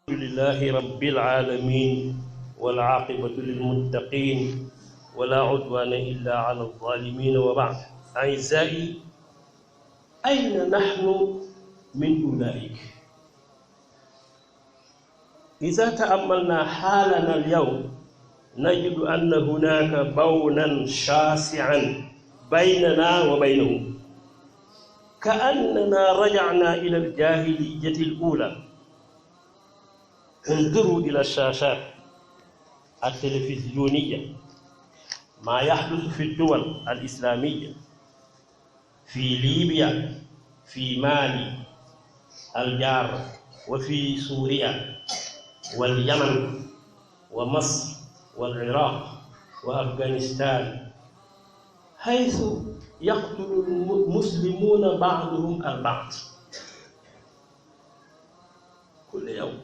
لله رب العالمين والعاقبة للمتقين ولا عدوان إلا على الظالمين وبعد. أعزائي، أين نحن من أولئك؟ إذا تأملنا حالنا اليوم نجد أن هناك بونا شاسعا بيننا وبينهم، كأننا رجعنا إلى الجاهلية الأولى. انظروا إلى الشاشات التلفزيونية ما يحدث في الدول الإسلامية، في ليبيا، في مالي الجار، وفي سوريا واليمن ومصر والعراق وأفغانستان، حيث يقتل المسلمون بعضهم البعض كل يوم.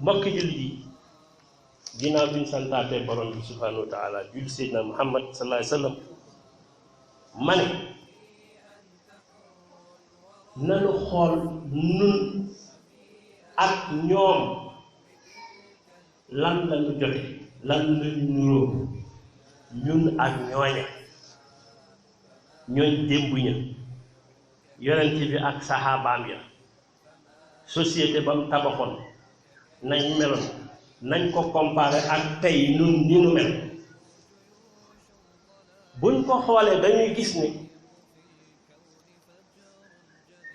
mbokk jullit yi, ginnaaw bi ñu santaatee borom bi subhanahu wa taala julli seydina Muhammad sallallahu alayhi wa sallam, ma ne nanu xool nun ak ñoom lan lañu jote, lan lañu nuróo ñun ak ñooña, ñooñ démb ña, yonent bi ak saxaabaam ya, société ba mu tabaxoon nañ meloon, nañ ko comparé ak tey nun ni nu mel. buñ ko xoolee dañuy gis ne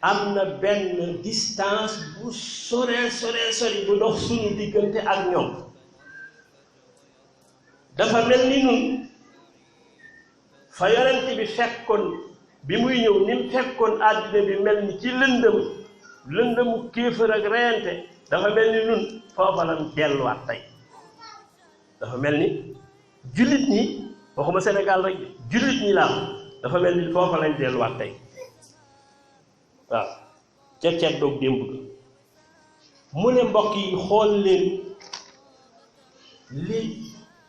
am na benn distance bu sori bu dox suñu diggante ak ñoom. dafa mel ni nun fa yonent bi fekkoon bi muy ñëw ni mu fekkoon àddina bi mel ni ci lëndëmu kéefër ak reyante, dafa mel ni nun foofa lañ delluwaat tey. dafa mel ni jullit ñi, waxuma Sénégal rek, jullit ñi laa dafa mel ni foofa lañ delluwaat tey. waaw ca ceeb doog démb ga mu ne mbokk yi, xool leen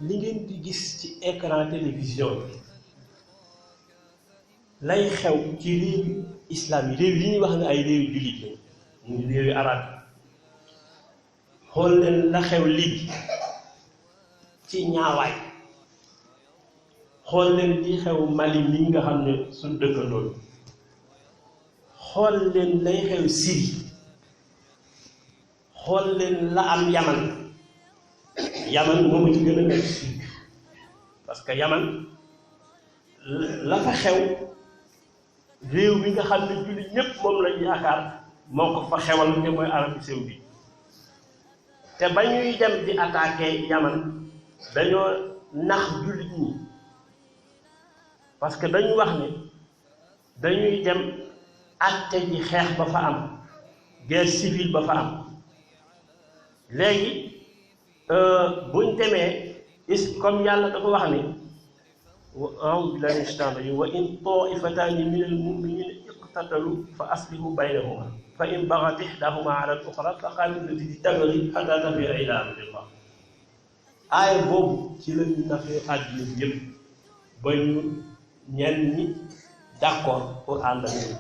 li ngeen di gis ci écran télévision bi lay xew ci réewu islam yi, réew yi ñuy wax ne ay réewu jullit lañ, muy réewu arab. xool leen la xew Libi ci ñaawaay, xool leen li xew Mali mi nga xam ne suñ dëkkandoo, xool leen lay xew Syrie, xool leen la am Yaman moomu ci gën a nekk Syrie, parce que Yaman la fa xew, réew bi nga xam ne jullit ñépp moom lañ yaakaar moo ko fa xewal, te mooy Arabie Saoudite. te ba ñuy dem di attaquer Yaman dañoo nax jullit ñi, parce que dañu wax ne dañuy dem atte ji xeex ba fa am, guerre civile ba fa am. léegi buñ demee comme yàlla dafa wax ne a'uuzu billaahi mina shaytaani rajiim, wa in taa'ifataani minal mu'miniina iqtatalu fa aslihu baynahumaa fa in bagat ihdaahuma ala al-uxra fa qaatilu llatii tabghi hattaa tafii'a ilaa amrillah. aaya boobu ci la ñu nafee àddina bi yëpp ba ñu ñenn ñi d'accord pour ànd ak ñun.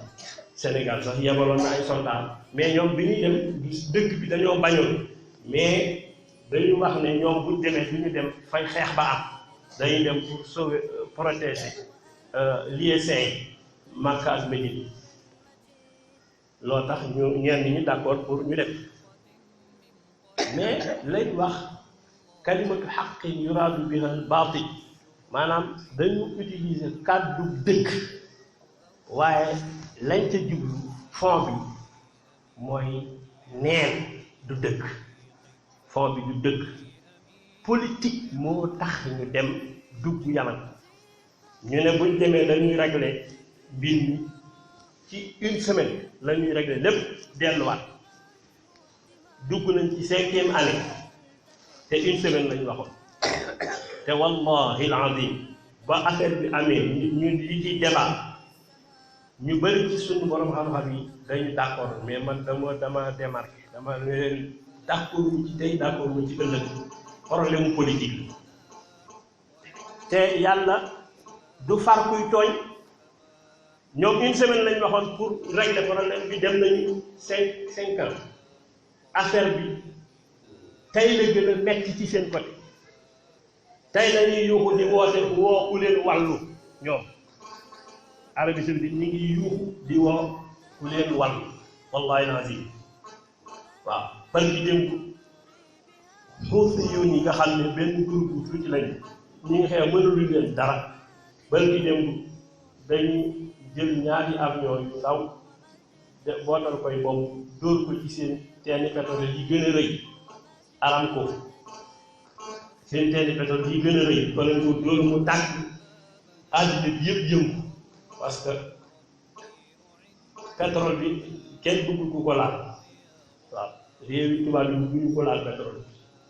Sénégal sax yebaloon na ay soldats, mais ñoom bi ñuy dem dëkk bi dañoo bañoon, mais dañu wax ne ñoom buñ demee du ñu dem fay xeex ba am, dañuy dem pour sauver protéger lieux saints Makka ak Médine. loo tax ñu ñenn ñi d'accord pour ñu def, mais lay wax kalimatu haqqin yuraadu biha al-baatil, maanaam dañu utiliser kàddu dëgg, waaye lañ ca jublu fond bi mooy neen, du dëgg. fond bi du dëgg, politique moo tax ñu dem dugg Yaman. ñu ne buñ demee dañuy régler mbir mi ci une semaine, la ñuy régler lépp delluwaat. dugg nañ ci 5e année te une semaine lañu waxoon. te wallahi al-azim ba affaire bi amee ñu li ci débat, ñu bëri ci suñu borom xam-xam yi dañu d'accord, mais man dama démarqué, dama leen d'accord mu ci tey, d'accord mu ci ëllëg, problème politique. te yàlla du far kuy tooñ. ñoom une semaine lañ waxoon pour régler problème bi, dem nañu cinq ans affaire bi tey la gën a metti ci seen côté tey dañuy yuuxu di woote woo ku leen wàllu ñoom Arabie Saoudite ñi ngi yuuxu di woo ku leen wàllu wallahi lazim waaw ban gi démb xuusi yoon yi nga xam ne benn groupe bu tuuti lañu ñi ngi xew mënulu leen dara ban gi démb dañuy jël ñaari avion yu ndaw de bootal koy boobu dóor ko ci seen teeni pétrole yi gën a rëy Aramco seen teeni pétrole yi gën a rëy ko leen ko dóor mu tàkk àddina bi yëpp yëngu parce que pétrole bi kenn bëggul ku ko laal waaw réew yi tubaab yi bu ñu ko laal pétrole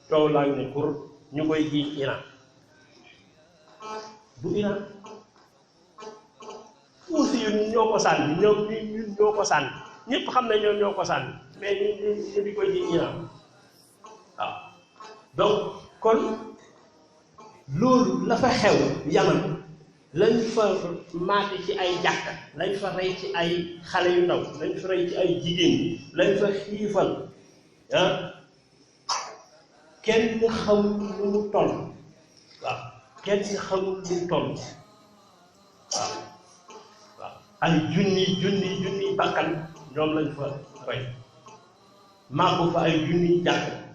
coow laa ngi ne pour ñu koy jiiñ Iran du Iran aussi ñun ñoo ko sànni ñoom ñun ñoo ko sànni ñëpp xam ne ñoom ñoo ko sànni mais ñu di koy jiiñ Iran waaw donc kon loolu la fa xew Yaman lañ fa maate ci ay jàkka lañ fa rey ci ay xale yu ndaw lañ fa rey ci ay jigéen lañ fa xiifal kenn xamul lu mu toll waaw kenn xamul lu mu toll waaw waaw ay junni bakkan ñoom lañ fa rey màggu fa ay junni jàkka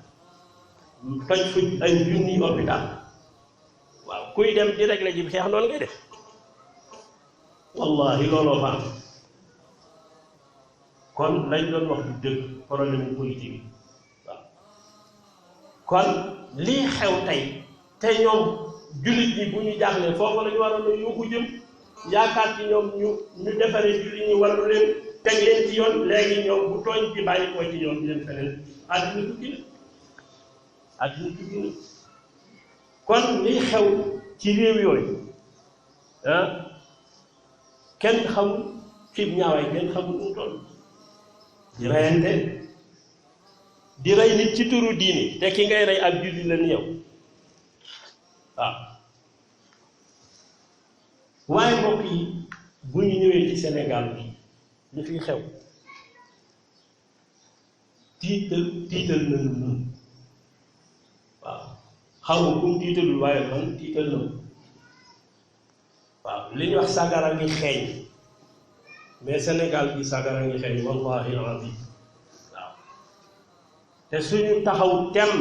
toj fa ay junni hôpital waaw kuy dem di régler ji xeex noonu ngay def wallahi looloo fa am kon lañ doon wax du dëgg problème politique yi waaw kon lii xew tey ñoom jullit ñi bu ñu jaaxlee foofu la ñu waroon a yuuxu jëm yaakaar ci ñoom ñu defaree jullit ñi waru leen teg leen ci yoon léegi ñoom bu tooñ bi bàyyi koo ci ñoom leen feneen àddina tukki na kon liy xew ci réew yooyu kenn xamul cib ñaawaay kenn xamul nu mu toll di reyante di rey nit ci turu diine te ki ngay rey ak julli la ni yow waaw waaye mbokk yi bu ñu ñëwee ci Sénégal bi li fiy xew tiital nañu ñun waaw xaw ma kum tiitalul waaye man tiital na waaw li ñuy wax sagara ngi xeeñ mais Sénégal bi sagara ngi xeeñ wallahi azim waaw te suñu taxaw tem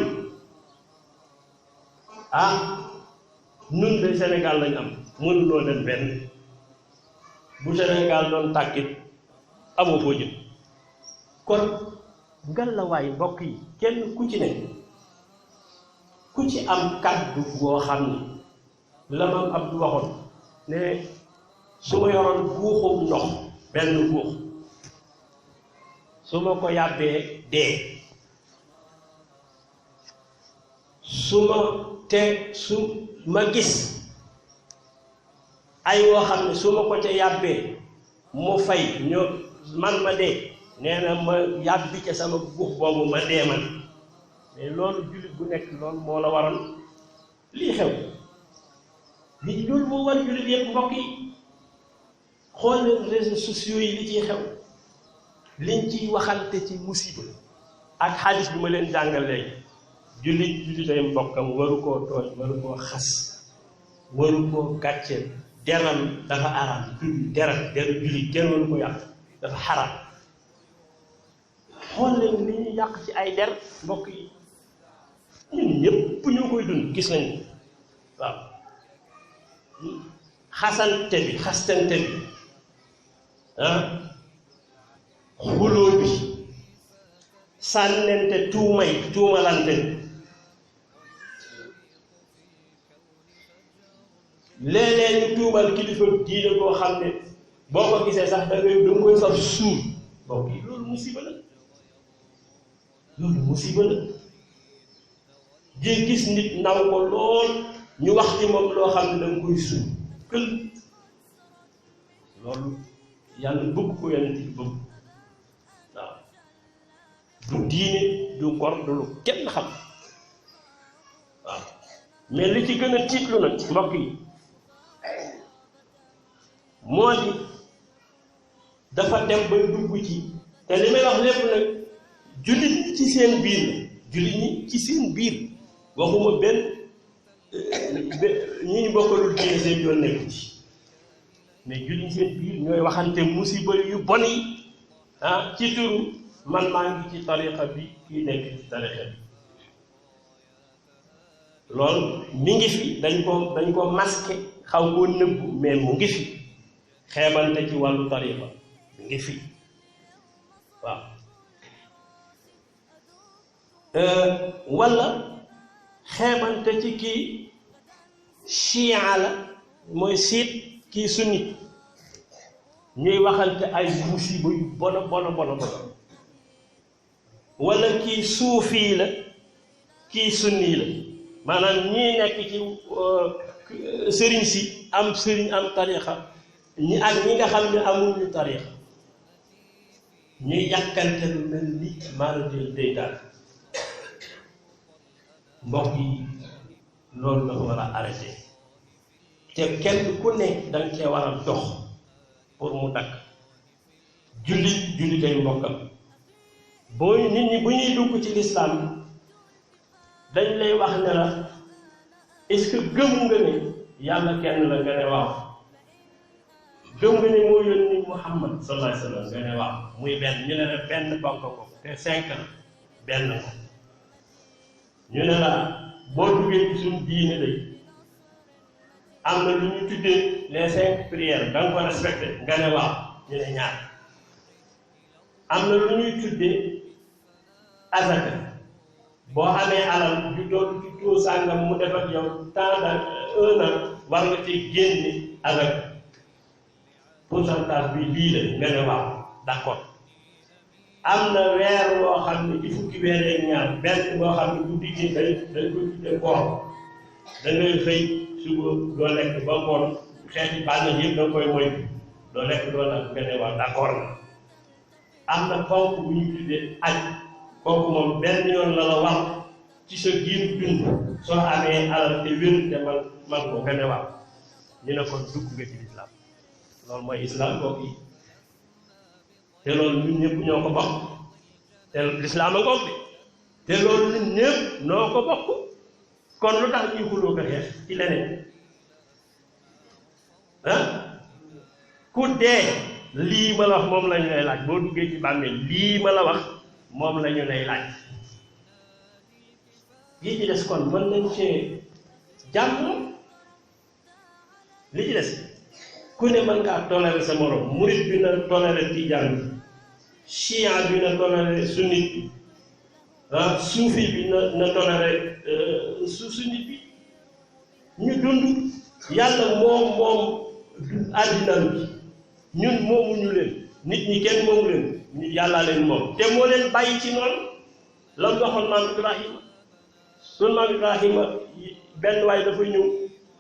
nun de Sénégal lañ am mënuloo dem benn bu Sénégal doon tàkkit amoo foo jëm kon ngal la waay mbokk yi kenn ku ci ne ku ci am kàddu boo xam ni la maam Abdou waxoon ne su ma yoroon guuxum ndox benn guux su ma ko yàbbee dee su ma gis ay woo xam ne su ma ko ca yàbbee mu fay man ma dee nee na ma yàbbi ca sama guux boobu ma dee man mais loolu jullit bu nekk loolu moo la waral lii xew lii loolu moo war jullit yëpp mbokk yi xool leen réseaux sociaux yi li ciy xew liñ ciy waxante ci musiba ak xaalis bi ma leen jàngal léegi jullitay mbokkam waru koo tooñ waru koo xas waru koo gàcceel deram dafa araam deru jullit kenn waru ko yàq dafa xaraam xool leen li ñu yàq ci ay der mbokk yi ñun ñëpp ñoo koy dund gis nañu waaw xastante bi xuloo bi sànnente tuumalante léeg-léeg ñu tuumal kilifa diine koo xam ne boo ko gisee sax da nga koy far suur mbokk yi loolu musiba la di gis nit naw ko lool ñu wax ci moom loo xam ne da nga koy suur kël loolu yàlla bëgg ko yonent bi bëgg waaw du diine du ngor du lu kenn xam waaw mais li ci gën a tiitlu nag mbokk yi moo di dafa dem ba dugg ci te li may wax lépp nag jullit ñi ci seen biir la jullit ñi ci seen biir waxuma benn ñi ñu bokkalul diine seen yoon nekk ci mais jullit ñi seen biir ñooy waxante musiba yu bon yi ci turu man maa ngi ci tariqa bi kii nekk ci tariqa bi loolu mi ngi fi dañ ko masqué xaw koo nëbbu mais mu ngi fi xeebante ci wàllu tariqa mu ngi fi waaw wala xeebante ci kii chia la mooy siit kii sunnit ñuy waxante ay musiba yu bona wala kii suufi la kii sunni la maanaam ñii nekk ci sëriñ si am sëriñ am tarixa ñi ak ñi nga xam ne amuñu tarixa ñuy yàkkante lu mel ni maanaam day daal mbokk yi loolu dafa war a arrêté te kenn ku ne danga cee war a dox pour mu dakk jullit ay mbokkam boo nit ñi bu ñuy dugg ci lislaam dañ lay wax ne la est-ce que gëm nga ne yàlla kenn la nga ne waaw gëm nga ne moo yónni Muhammad sallallahu alayhi wa sallam nga ne waaw muy benn ñu ne la benn bokk ko te 5 la benn ko ñu ne la boo duggee ci suñu diine day am na lu ñu tuddee les 5 prières da nga ko respecté nga ne waaw ñu ne ñaar am na lu ñuy tuddee azaka boo amee alal ju doon ci taux sàngam mu def ak yow temps d'un an war nga ci génne azaka pourcentage bi lii la nga ne waaw d'accord am na weer boo xam ne ci fukki weer ak ñaar benn boo xam ne bu diggee dañ ko tuddee koor da ngay xëy suba doo lekk ba ngoon xeeti bànneex yëpp da nga koy moytu doo lekk doo nag nga ne waaw d'accord na am na ponk bu ñu tuddee aj kooku moom benn yoon la la wax ci sa giir dund soo amee alal te wér te man ko nga ne waaw ñu ne kon dugg nga ci lislaam loolu mooy islam kooku yi te loolu ñun ñëpp ñoo ko bokk te lislaam a ngoog bi te loolu ñun ñëpp noo ko bokk kon lu tax ñuy xuloo ko xeex ci leneen ku dee lii ma la wax moom lañu lay laaj boo duggee ci bàmmeel lii ma la wax moom lañu lay laaj yi ci des kon mën nañ cee jàmm li ci des ku ne mën ngaa toléré sa morom murit bi na toléré tijaan bi chia bi na toléré sunnit bi suufi bi na toléré sunnit bi ñu dund yàlla moom àddina bi ñun moomuñu leen nit ñi kenn moomu leen yàllaa leen moom te moo leen bàyyi ci noonu la mu waxoon maam Ibrahima sun maam Ibrahima benn waay dafa ñëw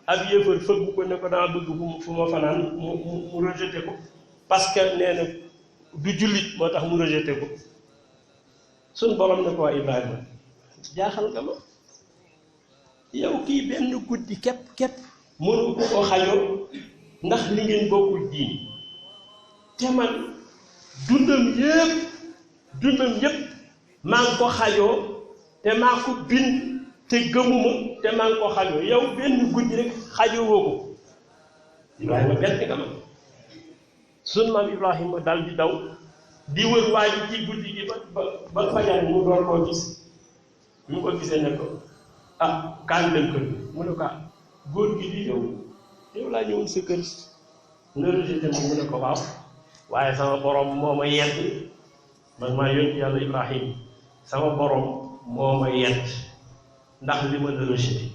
ab yéefar fëgg ko ne ko dama bëgg fu ma fanaan mu rejeté ko parce que nee na du jullit moo tax mu rejeté ko sun borom ne ko waa Ibrahima jaaxal nga ma yow kii benn guddi képp mënu ko ko xajoo ndax li ngeen bokkul diin te man dundam yépp maa ngi ko xajoo te maa ko bind te gëmuma te maa ngi ko xajoo yow benn guddi rek xajoo woo ko Ibrahima bett nga ma sun maam Ibrahima dal di daw di wër waa ji ci guddi gi ba fajar mu door koo gis mu ko gisee ne ko kaan dem kër mu ne ko góor gi di yow laa ñëwoon sa kër nga rejeté mu ne ko waaw waaye sama borom moo ma yedd man maa yónni yàlla Ibrahim sama borom moo ma yedd ndax li ma la rejeté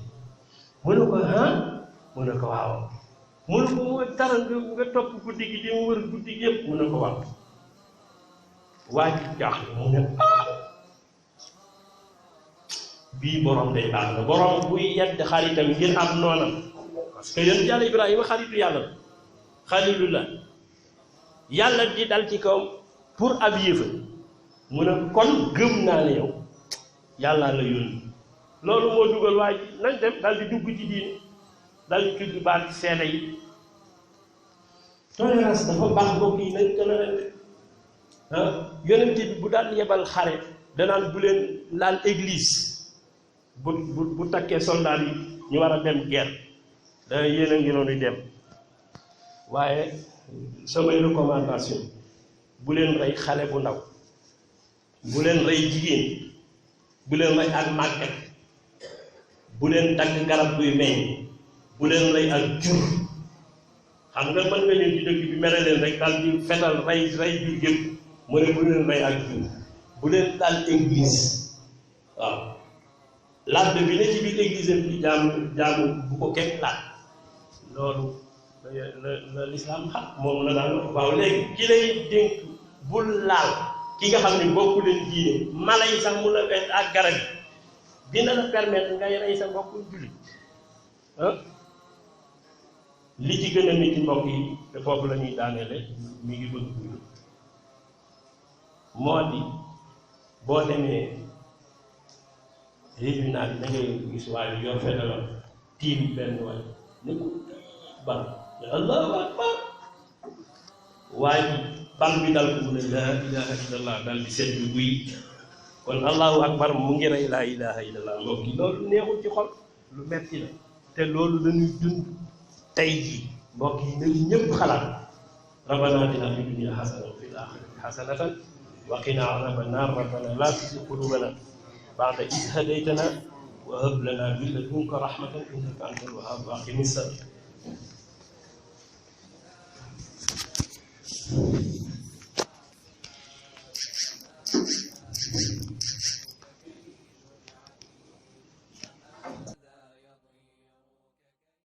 mu ne ko mu ne ko waaw mu ne ko moo taral nga topp guddi gi di mu wër guddi gi yëpp mu ne ko waaw waa ji jaaxle mu ne bii borom day baax na borom buy yedd xaritam ngir am noonam parce que yónni yàlla Ibrahima xaritu yàlla la xalilullah yàlla di dal ci kawam pour ab yéefa mu ne kon gëm naa ne yow yàlla la yónni loolu moo dugal waa ji nañ dem dal di dugg ci diine dal di tudd baat seede yi tolérance dafa baax mbokk yi nañ tolérante yonente bi bu daan yebal xare danaan bu leen laal église bu takkee soldat yi ñu war a dem guerre dana yéen a ngi noonu dem waaye samay recommandation bu leen rey xale bu ndaw bu leen rey jigéen bu leen rey ak màggat bu leen dagg garab buy meññ bu leen rey ak jur xam nga mën nga ñëw ci dëkk bi mere leen rek daal di fetal rey jur yëpp mu ne bu leen rey ak jur bu leen daal église waaw laaj bi ne ci biir église bi jaamu bu ko kenn laaj loolu la lislaam xam moom la daan waaw léegi ki lay dénk bul laal ki nga xam ne bokku leen diine mala yi sax mun a wet ak garab yi dina la permettre ngay rey sa mbokku jullit li ci gën a nit ci mbokk yi te foofu la ñuy daaneele mi ngi bëgg gudd moo di boo demee tribunal bi da ngay gis waaye yor fetaloon tiim benn waay ne ko bal allahu akbar waaye bal bi dal ko mu ne laa ilaha illallah dal di seet bi buy kon allahu akbar mu ngi rey laa ilaha illallah mbokk yi loolu neexul ci xol lu metti la te loolu dañuy dund tey jii mbokk yi nañu ñëpp xalaat rabbana atina fi dunya hasanatan wa fil akhirati hasanatan wa qina adhaban nar rabbana la tuzigh qulubana ba'da idh hadaytana wa hab lana min ladunka rahmatan innaka antal wahhab wa aqim as-salat